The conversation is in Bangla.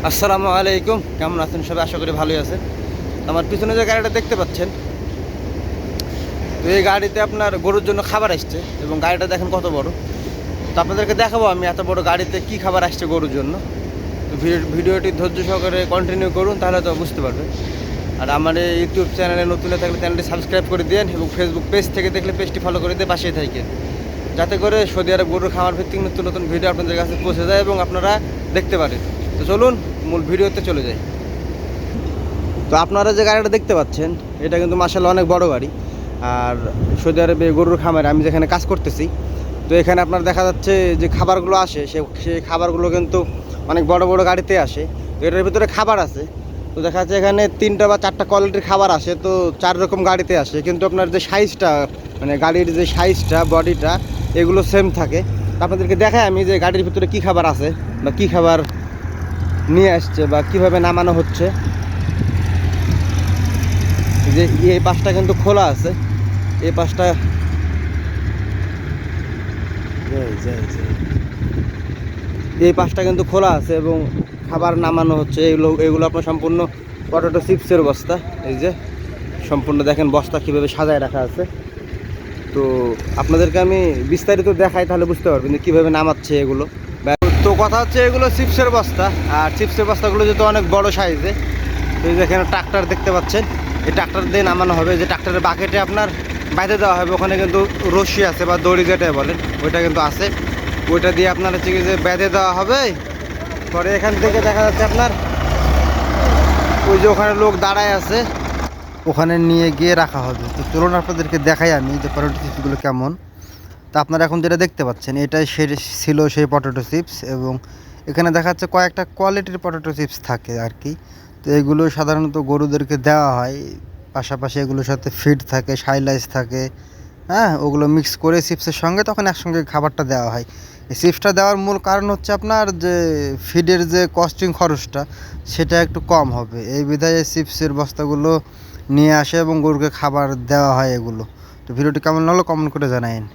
আসসালামু আলাইকুম, কেমন আছেন সবাই? আশা করি ভালোই আছেন। আমার পিছনে যে গাড়িটা দেখতে পাচ্ছেন, তো এই গাড়িতে আপনার গরুর জন্য খাবার আসছে এবং গাড়িটা দেখেন কত বড়। তো আপনাদেরকে দেখাবো আমি এত বড় গাড়িতে কি খাবার আসছে গরুর জন্য। তো ভিডিওটি ধৈর্য সহকারে কন্টিনিউ করুন, তাহলে তো বুঝতে পারবেন। আর আমার এই ইউটিউব চ্যানেলে নতুন থাকলে চ্যানেলটি সাবস্ক্রাইব করে দিন এবং ফেসবুক পেজ থেকে দেখলে পেজটি ফলো করে দিয়ে পাশেই থাকেন, যাতে করে সৌদি আরব গরুর খামার ভিত্তিক নতুন নতুন ভিডিও আপনাদের কাছে পৌঁছে যায় এবং আপনারা দেখতে পারেন। তো চলুন মূল ভিডিওতে চলে যাই। তো আপনারা যে গাড়িটা দেখতে পাচ্ছেন, এটা কিন্তু মাশাআল্লাহ অনেক বড় গাড়ি। আর সৌদি আরবে গরুর খামারে আমি যেখানে কাজ করতেছি, তো এখানে আপনার দেখা যাচ্ছে যে খাবারগুলো আসে, সেই খাবারগুলো কিন্তু অনেক বড় বড় গাড়িতে আসে। তো এটার ভিতরে খাবার আছে। তো দেখা যাচ্ছে এখানে 3টা বা 4টা কোয়ালিটির খাবার আসে, তো 4 রকম গাড়িতে আসে, কিন্তু আপনার যে সাইজটা, মানে গাড়ির যে সাইজটা, বডিটা, এগুলো সেম থাকে। তো আপনাদেরকে দেখাই আমি যে গাড়ির ভিতরে কী খাবার আছে বা কী খাবার নিয়ে আসছে বা কীভাবে নামানো হচ্ছে। যে এই পাশটা কিন্তু খোলা আছে, এই পাশটা এই পাশটা কিন্তু খোলা আছে এবং খাবার নামানো হচ্ছে। এগুলো আপনার সম্পূর্ণ পটেটো চিপসের বস্তা। এই যে সম্পূর্ণ দেখেন বস্তা কীভাবে সাজায় রাখা আছে। তো আপনাদেরকে আমি বিস্তারিত দেখাই, তাহলে বুঝতে পারবেন যে কীভাবে নামাচ্ছে এগুলো। তো কথা হচ্ছে এগুলো চিপসের বস্তা, আর চিপসের বস্তাগুলো যেহেতু অনেক বড় সাইজে, তো এই যে এখানে ট্রাক্টর দেখতে পাচ্ছেন, এই ট্রাক্টর দিয়ে নামানো হবে। যে ট্রাক্টরের বাকেটে আপনার বাইরে দেওয়া হবে, ওখানে কিন্তু রশি আছে বা দড়ি যেটা বলেন, ওইটা কিন্তু আছে। ওইটা দিয়ে আপনার হচ্ছে যে বেঁধে দেওয়া হবে। পরে এখান থেকে দেখা যাচ্ছে আপনার ওই যে ওখানে লোক দাঁড়ায় আছে, ওখানে নিয়ে গিয়ে রাখা হবে। তো চলুন আপনাদেরকে দেখাই আমি যে পটেটো চিপসগুলো কেমন। তো আপনারা এখন যেটা দেখতে পাচ্ছেন, এটাই ছিল সেই পটেটো চিপস, এবং এখানে দেখা যাচ্ছে কয়েকটা কোয়ালিটির পটেটো চিপস থাকে আর কি। তো এগুলো সাধারণত গরুদেরকে দেওয়া হয়, পাশাপাশি এগুলোর সাথে ফিড থাকে, সাইলাইজ থাকে, হ্যাঁ, ওগুলো মিক্স করে চিপসের সঙ্গে তখন একসঙ্গে খাবারটা দেওয়া হয়। এই চিপসটা দেওয়ার মূল কারণ হচ্ছে আপনার যে ফিডের যে কস্টিং খরচটা, সেটা একটু কম হবে, এই বিধায় চিপসের বস্তাগুলো নিয়ে আসে এবং গরুকে খাবার দেওয়া হয় এগুলো। তো ভিডিওটি কেমন লাগলো কমেন্ট করে জানাইন।